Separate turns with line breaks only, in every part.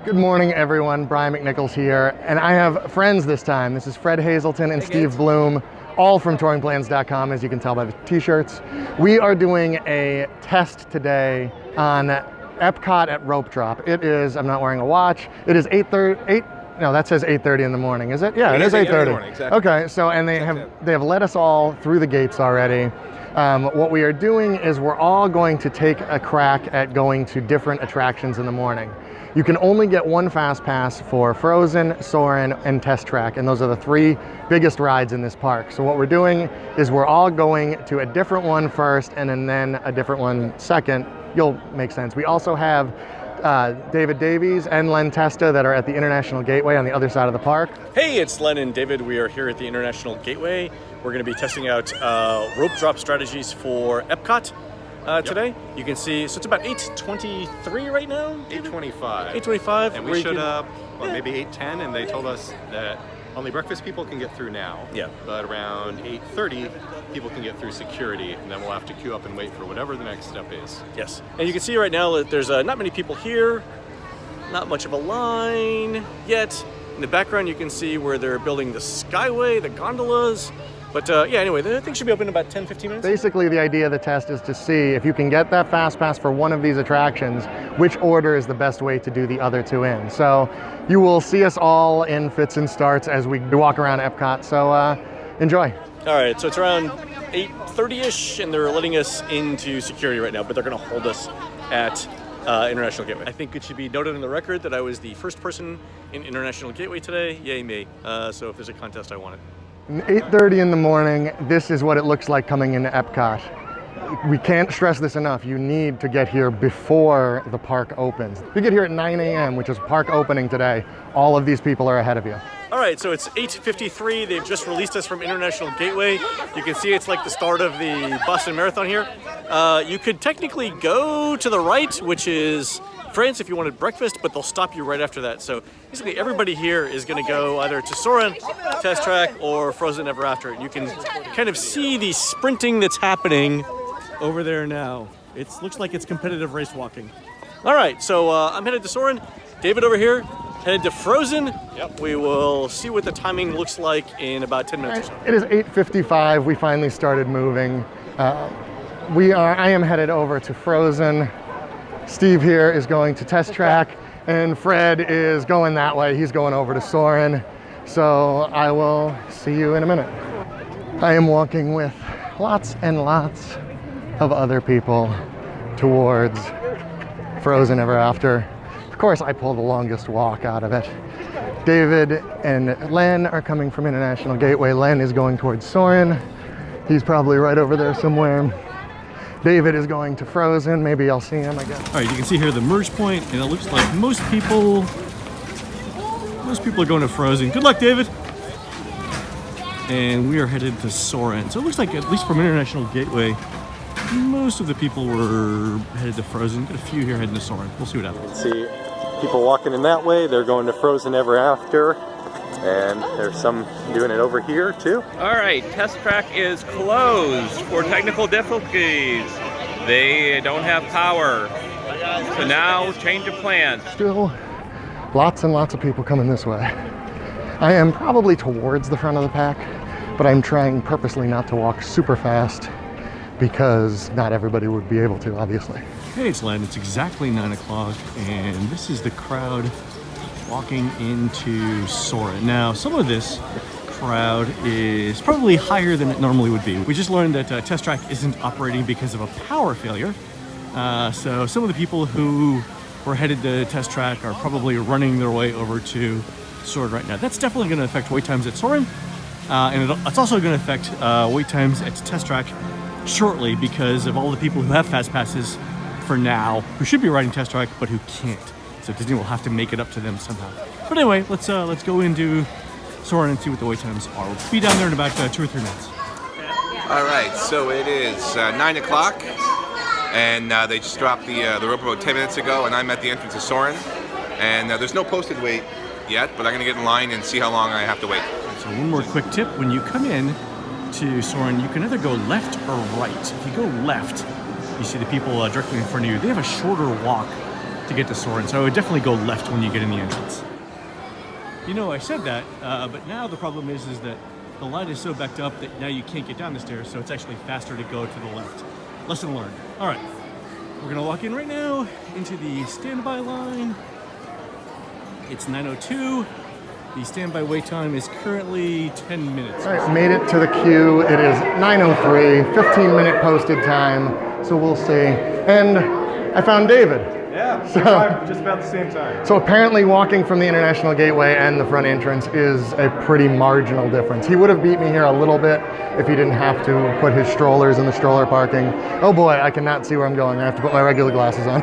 Good morning, everyone. Brian McNichols here, and I have friends this time. This is Fred Hazelton and Steve Bloom, all from TouringPlans.com, as you can tell by the t-shirts. We are doing a test today on Epcot at Rope Drop. It is, I'm not wearing a watch, it is 8:30, no, that says 8:30 in the morning, is it? Yeah, it is 8:30.
Exactly.
Okay, so, and they have let us all through the gates already. What we are doing is we're all going to take a crack at going to different attractions in the morning. You can only get one FastPass for Frozen, Soarin, and Test Track, and those are the three biggest rides in this park. So what we're doing is we're all going to a different one first and then a different one second. You'll make sense. We also have David Davies and Len Testa that are at the International Gateway on the other side of the park.
Hey, it's Len and David. We are here at the International Gateway. We're going to be testing out rope drop strategies for Epcot today. You can see, so it's about 8:23 right now?
8:25.
8:25.
And we showed up, maybe 8:10, and they told us that only breakfast people can get through now.
Yeah.
But around 8:30, people can get through security, and then we'll have to queue up and wait for whatever the next step is.
Yes. And you can see right now that there's not many people here, not much of a line yet. In the background, you can see where they're building the Skyway, the gondolas. But yeah, anyway, the thing should be open in about 10-15 minutes.
Basically, the idea of the test is to see if you can get that FastPass for one of these attractions, which order is the best way to do the other two in. So you will see us all in fits and starts as we walk around Epcot, so enjoy.
All right, so it's around 8:30-ish, and they're letting us into security right now, but they're going to hold us at International Gateway. I think it should be noted on the record that I was the first person in International Gateway today. Yay me. So if there's a contest, I want it.
8:30 in the morning, this is what it looks like coming into Epcot. We can't stress this enough. You need to get here before the park opens. If you get here at 9 a.m., which is park opening today, all of these people are ahead of you.
All right, so it's 8:53. They've just released us from International Gateway. You can see it's like the start of the Boston Marathon here. You could technically go to the right, which is France if you wanted breakfast, but they'll stop you right after that. So basically everybody here is going to go either to Soarin, Test Track, or Frozen Ever After. You can kind of see the sprinting that's happening over there now. It looks like it's competitive race walking. All right, so I'm headed to Soarin. David over here headed to Frozen.
Yep.
We will see what the timing looks like in about 10 minutes or so.
It is 8:55. We finally started moving. I am headed over to Frozen. Steve here is going to Test Track, and Fred is going that way. He's going over to Soarin. So I will see you in a minute. I am walking with lots and lots of other people towards Frozen Ever After. Of course, I pull the longest walk out of it. David and Len are coming from International Gateway. Len is going towards Soarin. He's probably right over there somewhere. David is going to Frozen. Maybe I'll see him, I guess.
All right, you can see here the merge point, and it looks like most people are going to Frozen. Good luck, David. And we are headed to Soarin. So it looks like, at least from International Gateway, most of the people were headed to Frozen. Got a few here heading to Soarin. We'll see what happens.
See people walking in that way. They're going to Frozen Ever After. And there's some doing it over here too.
All right, Test Track is closed for technical difficulties. They don't have power. So now change of plans.
Still lots and lots of people coming this way. I am probably towards the front of the pack, but I'm trying purposely not to walk super fast because not everybody would be able to, obviously.
Hey, it's Len. It's exactly 9 o'clock, and this is the crowd walking into Soarin. Now, some of this crowd is probably higher than it normally would be. We just learned that Test Track isn't operating because of a power failure. So some of the people who were headed to Test Track are probably running their way over to Soarin right now. That's definitely going to affect wait times at Soarin. And it's also going to affect wait times at Test Track shortly because of all the people who have fast passes for now, who should be riding Test Track, but who can't. So Disney will have to make it up to them somehow. But anyway, let's go into Soarin and see what the wait times are. We'll be down there in about 2 or 3 minutes.
All right, so it is 9 o'clock, and they just dropped the rope about 10 minutes ago, and I'm at the entrance of Soarin. And there's no posted wait yet, but I'm gonna get in line and see how long I have to wait.
So one more quick tip: when you come in to Soarin, you can either go left or right. If you go left, you see the people directly in front of you. They have a shorter walk to get to Soarin', so I would definitely go left when you get in the entrance. You know, I said that, but now the problem is that the line is so backed up that now you can't get down the stairs, so it's actually faster to go to the left. Lesson learned. All right, we're gonna walk in right now into the standby line. It's 9:02. The standby wait time is currently 10 minutes.
All right, made it to the queue. It is 9:03, 15-minute posted time, so we'll see. And I found David.
Yeah,
So-
just about the same time.
So apparently walking from the International Gateway and the front entrance is a pretty marginal difference. He would have beat me here a little bit if he didn't have to put his strollers in the stroller parking. Oh boy, I cannot see where I'm going. I have to put my regular glasses on.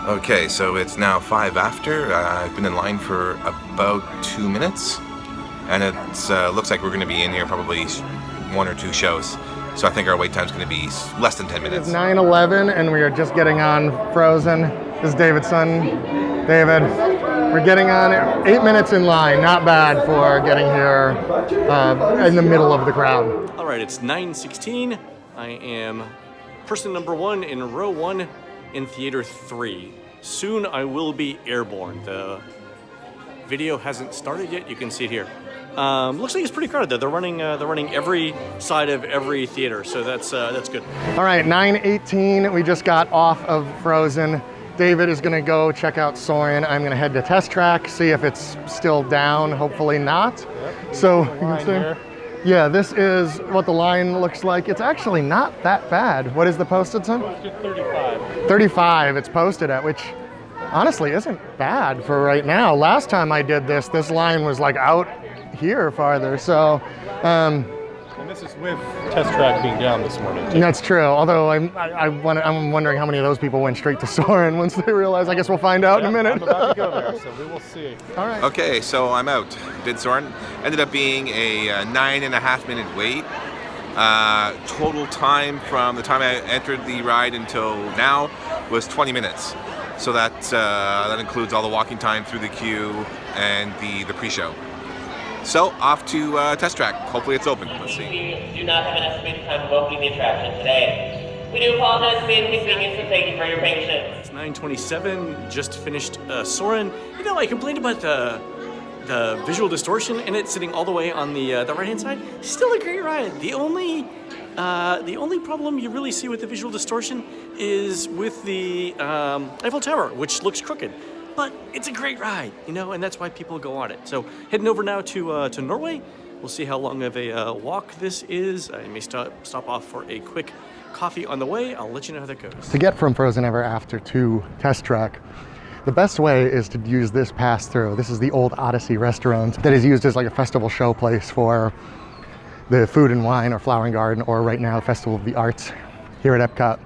Okay, so it's now 5 after. I've been in line for about 2 minutes, and it looks like we're going to be in here probably 1 or 2 shows. So I think our wait time is going to be less than 10 minutes.
It's 9:11 and we are just getting on Frozen. This is David's son, David. We're getting on 8 minutes in line. Not bad for getting here in the middle of the crowd.
All right, it's 9:16. I am person number 1 in row 1 in theater 3. Soon I will be airborne. The video hasn't started yet. You can see it here. Looks like it's pretty crowded though. They're running every side of every theater, so that's good.
All right, 9:18. We just got off of Frozen. David is gonna go check out Soarin'. I'm gonna head to Test Track, see if it's still down. Hopefully not.
Yep.
So you can
Line
see.
here.
Yeah, this is what the line looks like. It's actually not that bad. What is the posted sign?
35.
35 it's posted at, which honestly isn't bad for right now. Last time I did this line was like out here farther, so
And this is with Test Track being down this morning, too.
that's true. Although I'm wondering how many of those people went straight to Soarin' once they realized. I guess we'll find out in a minute.
I'm about to go there, so we will see.
All right.
Okay, so I'm out. Did Soarin'. Ended up being a 9.5 minute wait. Total time from the time I entered the ride until now was 20 minutes. So that includes all the walking time through the queue and the pre-show. So off to Test Track. Hopefully it's open. Let's see.
We do not have an estimated time of opening the attraction today. We do apologize for the inconvenience and thank you for your patience.
It's 9:27. Just finished Soarin'. You know, I complained about the visual distortion in it sitting all the way on the right-hand side. Still a great ride. The only problem you really see with the visual distortion is with the Eiffel Tower, which looks crooked. But it's a great ride, you know, and that's why people go on it. So heading over now to Norway. We'll see how long of a walk this is. I may stop off for a quick coffee on the way. I'll let you know how that goes.
To get from Frozen Ever After to Test Track, the best way is to use this pass-through. This is the old Odyssey restaurant that is used as like a festival show place for the Food and Wine or Flower and Garden, or right now Festival of the Arts here at Epcot.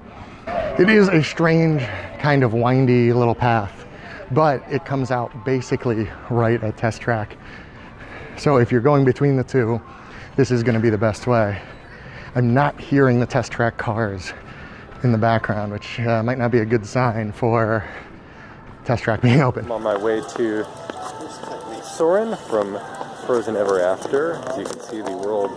It is a strange kind of windy little path, but it comes out basically right at Test Track. So if you're going between the two, this is going to be the best way. I'm not hearing the Test Track cars in the background, which might not be a good sign for Test Track being open.
I'm on my way to Soarin' from Frozen Ever After. As you can see, the World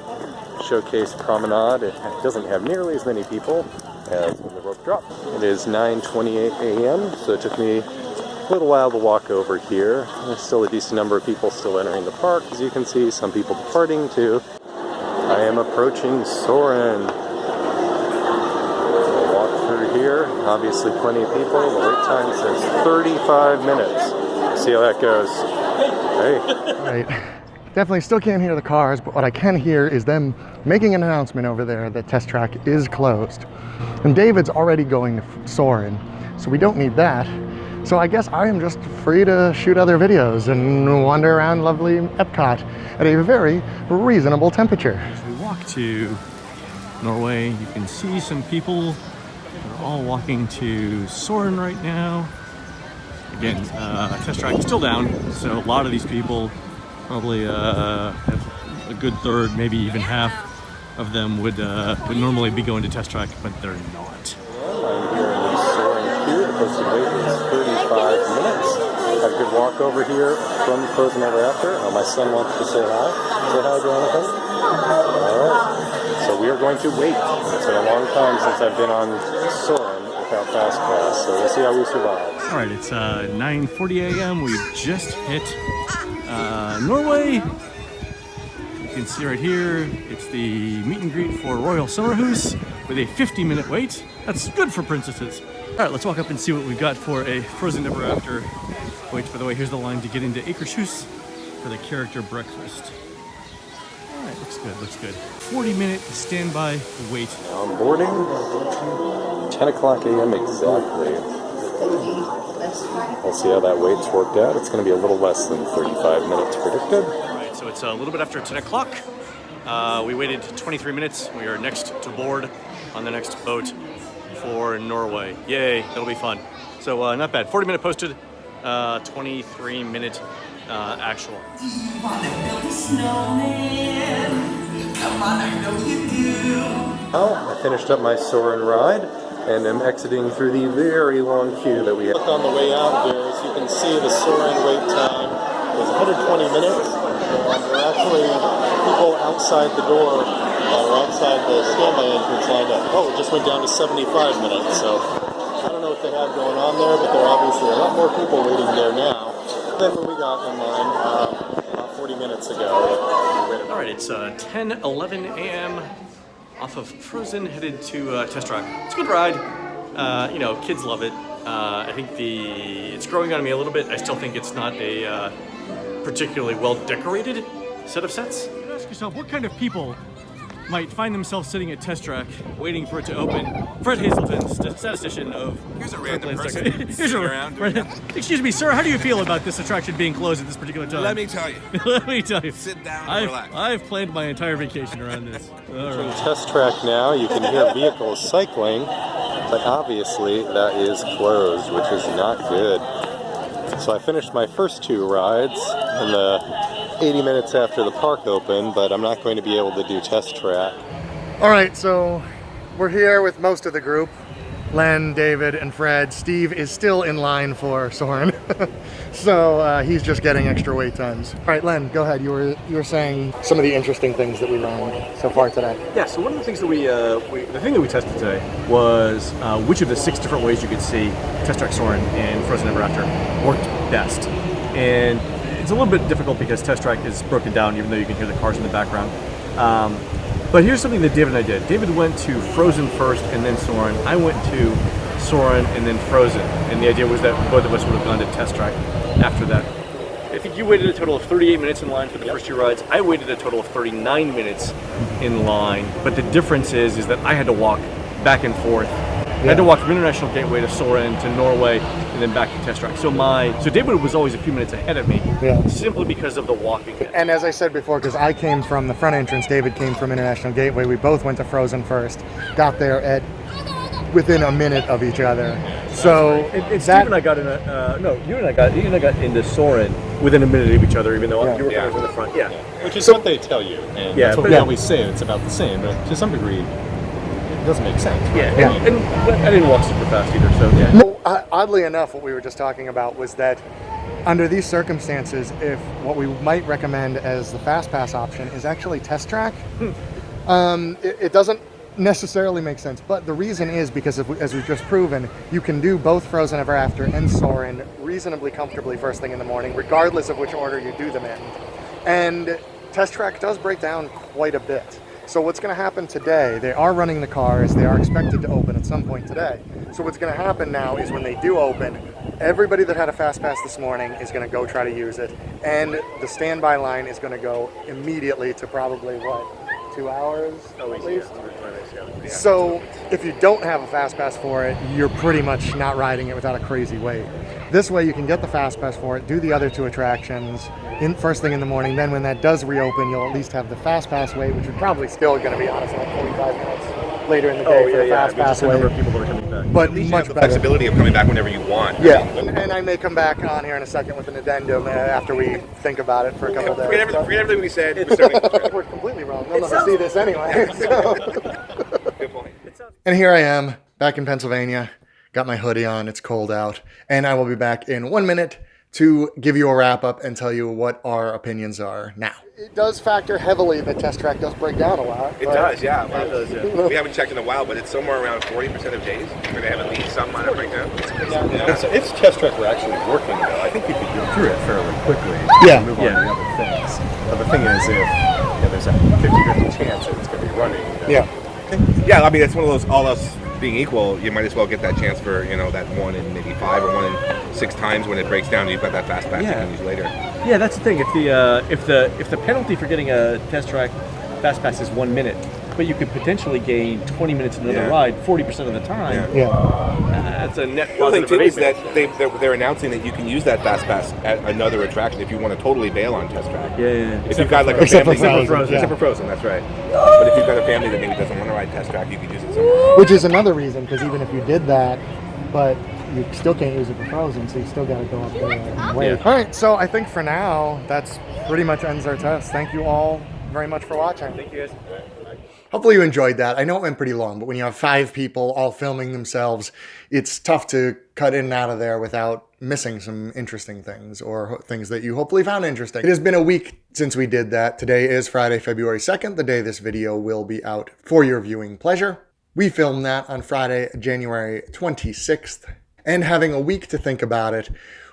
Showcase Promenade, it doesn't have nearly as many people as when the rope dropped. It is 9:28 a.m., so it took me a little while to walk over here. There's still a decent number of people still entering the park, as you can see, some people departing too. I am approaching Soarin'. We'll walk through here, obviously plenty of people. The wait time says 35 minutes. See how that goes. Hey.
Right. Definitely still can't hear the cars, but what I can hear is them making an announcement over there that Test Track is closed. And David's already going to Soarin', so we don't need that. So I guess I am just free to shoot other videos and wander around lovely Epcot at a very reasonable temperature.
As we walk to Norway, you can see some people. They're all walking to Soarin' right now. Again, Test Track is still down, so a lot of these people, probably a good third, maybe even half of them would normally be going to Test Track, but they're not.
I'm here in the Soarin' queue. The posted wait is 35 minutes. Had a good walk over here from Frozen Ever After. My son wants to say hi. Say hi, Jonathan. All right. So we are going to wait. It's been a long time since I've been on Soarin' without without FastPass, so we'll see how we survive.
All right, it's 9:40 a.m. We just hit Norway. You can see right here, it's the meet and greet for Royal Sommerhus with a 50-minute wait. That's good for princesses. All right, let's walk up and see what we've got for a Frozen Ever After wait. By the way, here's the line to get into Akershus for the character breakfast. All right, looks good, looks good. 40-minute standby wait.
Now I'm boarding. 10 o'clock a.m. exactly. We'll see how that wait's worked out. It's going to be a little less than 35 minutes predicted.
All right, so it's a little bit after 10 o'clock. We waited 23 minminutes. We are next to board on the next boat for Norway. Yay, that'll be fun. So not bad. 40-minute posted, 23-minute actual.
Do you want to build a snowman? Come on, I know you do.
Well, I finished up my Soarin ride and am exiting through the very long queue that we have. On the way out here, as you can see, the Soarin wait time was 120 minutes. And there are actually people outside the door, or outside the standby entrance lined up. Oh, it just went down to 75 minutes, so I don't know what they have going on there, but there are obviously a lot more people waiting there now than when we got in line about 40 minutes ago.
All right, it's 10:11 a.m. off of Frozen, headed to Test Track. It's a good ride. You know, kids love it. I think it's growing on me a little bit. I still think it's not a particularly well decorated set of sets.
Ask yourself, what kind of people might find themselves sitting at Test Track waiting for it to open? Fred Hazelton's statistician of
Here's a random
TouringPlans.
person
Here's
sitting
a
around.
Excuse me, sir. How do you feel about this attraction being closed at this particular time?
Let me tell you.
Let me tell you.
Sit down and relax.
I've planned my entire vacation around this. All right.
Test Track now, you can hear vehicles cycling, but obviously that is closed, which is not good. So I finished my first two rides in the 80 minutes after the park opened, but I'm not going to be able to do Test Track.
All right, so we're here with most of the group. Len, David, and Fred. Steve is still in line for Soarin. So he's just getting extra wait times. All right, Len, go ahead. You were saying some of the interesting things that we learned so far today.
Yeah, so one of the things that the thing that we tested today was which of the 6 different ways you could see Test Track Soarin' and Frozen Ever After worked best. And it's a little bit difficult because Test Track is broken down, even though you can hear the cars in the background. But here's something that David and I did. David went to Frozen first and then Soarin'. I went to Soarin' and then Frozen. And the idea was that both of us would have gone to Test Track after that. I think you waited a total of 38 minutes in line for the first 2 rides. I waited a total of 39 minutes in line. But the difference is that I had to walk back and forth. I had to walk from International Gateway to Soarin' to Norway and then back to Test Track. So David was always a few minutes ahead of me, simply because of the walking.
And as I said before, because I came from the front entrance, David came from International Gateway. We both went to Frozen first. Got there within a minute of each other. So
Steve and I got in you and I got into Soarin' within a minute of each other, even though you were coming from the front. Yeah,
Which is what they tell you, and that's what we always say. It's about the same, but to some degree, it doesn't make sense.
Right? Yeah. And I didn't walk super fast either, so yeah.
No, oddly enough, what we were just talking about was that under these circumstances, if what we might recommend as the FastPass option is actually Test Track, it doesn't necessarily make sense. But the reason is because, as we've just proven, you can do both Frozen Ever After and Soarin' reasonably comfortably first thing in the morning, regardless of which order you do them in. And Test Track does break down quite a bit. So what's going to happen today, they are running the cars, they are expected to open at some point today. So what's going to happen now is when they do open, everybody that had a FastPass this morning is going to go try to use it. And the standby line is going to go immediately to probably, 2 hours at least? So if you don't have a FastPass for it, you're pretty much not riding it without a crazy wait. This way you can get the FastPass for it, do the other 2 attractions first thing in the morning. Then when that does reopen, you'll at least have the FastPass wait, which is probably still going to be honestly like 45 minutes later in the day for the FastPass wait.
People that are coming back.
But
At least you
much
have the
better.
flexibility of coming back whenever you want.
Yeah, and I may come back on here in a second with an addendum after we think about it for a couple of days.
Forget everything we said.
We're completely wrong. They'll never see this anyway. So.
Good point.
And here I am, back in Pennsylvania. Got my hoodie on, it's cold out. And I will be back in 1 minute to give you a wrap up and tell you what our opinions are now. It does factor heavily. The test track does break down a lot.
It does, yeah. We haven't checked in a while, but it's somewhere around 40% of days where they have at least some minor breakdown.
So if test track were actually working, though, I think you could go through it fairly quickly and move on to the other things. But the thing is, if there's a 50-50 chance that it's going to be running.
Yeah, I mean, it's one of those, all else being equal, you might as well get that chance for, that 1 in maybe 5 or 1 in 6 times when it breaks down. You've got that FastPass you can use later.
Yeah, that's the thing. If the penalty for getting a test track FastPass is 1 minute, but you could potentially gain 20 minutes in another ride 40% of the time.
That's a net
The thing
positive.
too is that they're announcing that you can use that FastPass at another attraction if you want to totally bail on test track. If you've got like a family, except for Frozen, that's right. But if you've got a family that maybe doesn't want to ride test track, you could use it somewhere.
Which is another reason, because even if you did that, but you still can't use it for Frozen, so you still got to go up there and wait. All right, so I think for now, that's pretty much ends our test. Thank you all very much for watching.
Thank you guys.
Hopefully you enjoyed that. I know it went pretty long, but when you have 5 people all filming themselves, it's tough to cut in and out of there without missing some interesting things or things that you hopefully found interesting. It has been a week since we did that. Today is Friday, February 2nd, the day this video will be out for your viewing pleasure. We filmed that on Friday, January 26th. And having a week to think about it,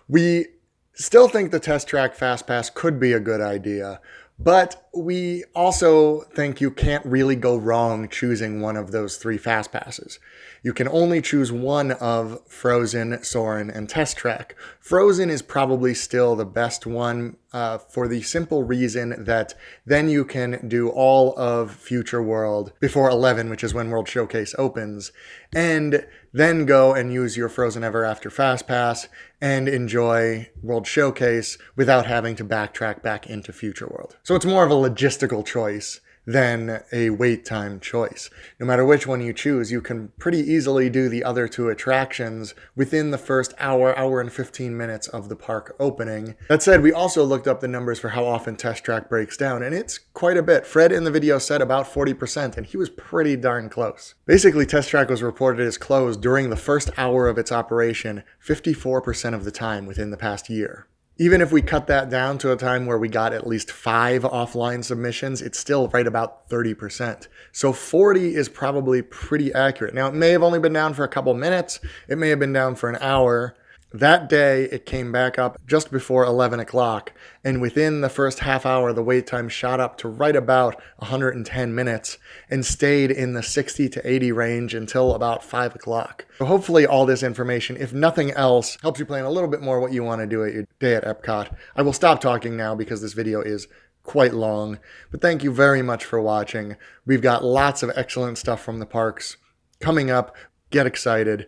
we still think the test track FastPass could be a good idea. But we also think you can't really go wrong choosing one of those 3 FastPasses. You can only choose one of Frozen, Soarin', and Test Track. Frozen is probably still the best one for the simple reason that then you can do all of Future World before 11, which is when World Showcase opens, and then go and use your Frozen Ever After FastPass and enjoy World Showcase without having to backtrack back into Future World. So it's more of a logistical choice than a wait time choice. No matter which one you choose, you can pretty easily do the other 2 attractions within the first hour and 15 minutes of the park opening. That said, we also looked up the numbers for how often Test Track breaks down, and it's quite a bit. Fred in the video said about 40%, and he was pretty darn close. Basically, Test Track was reported as closed during the first hour of its operation 54% of the time within the past year. Even if we cut that down to a time where we got at least 5 offline submissions, it's still right about 30%. So 40 is probably pretty accurate. Now, it may have only been down for a couple minutes. It may have been down for an hour. That day, it came back up just before 11 o'clock. And within the first half hour, the wait time shot up to right about 110 minutes and stayed in the 60 to 80 range until about 5 o'clock. So hopefully all this information, if nothing else, helps you plan a little bit more what you want to do at your day at Epcot. I will stop talking now because this video is quite long. But thank you very much for watching. We've got lots of excellent stuff from the parks coming up. Get excited.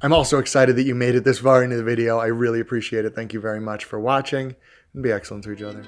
I'm also excited that you made it this far into the video. I really appreciate it. Thank you very much for watching, and be excellent to each other.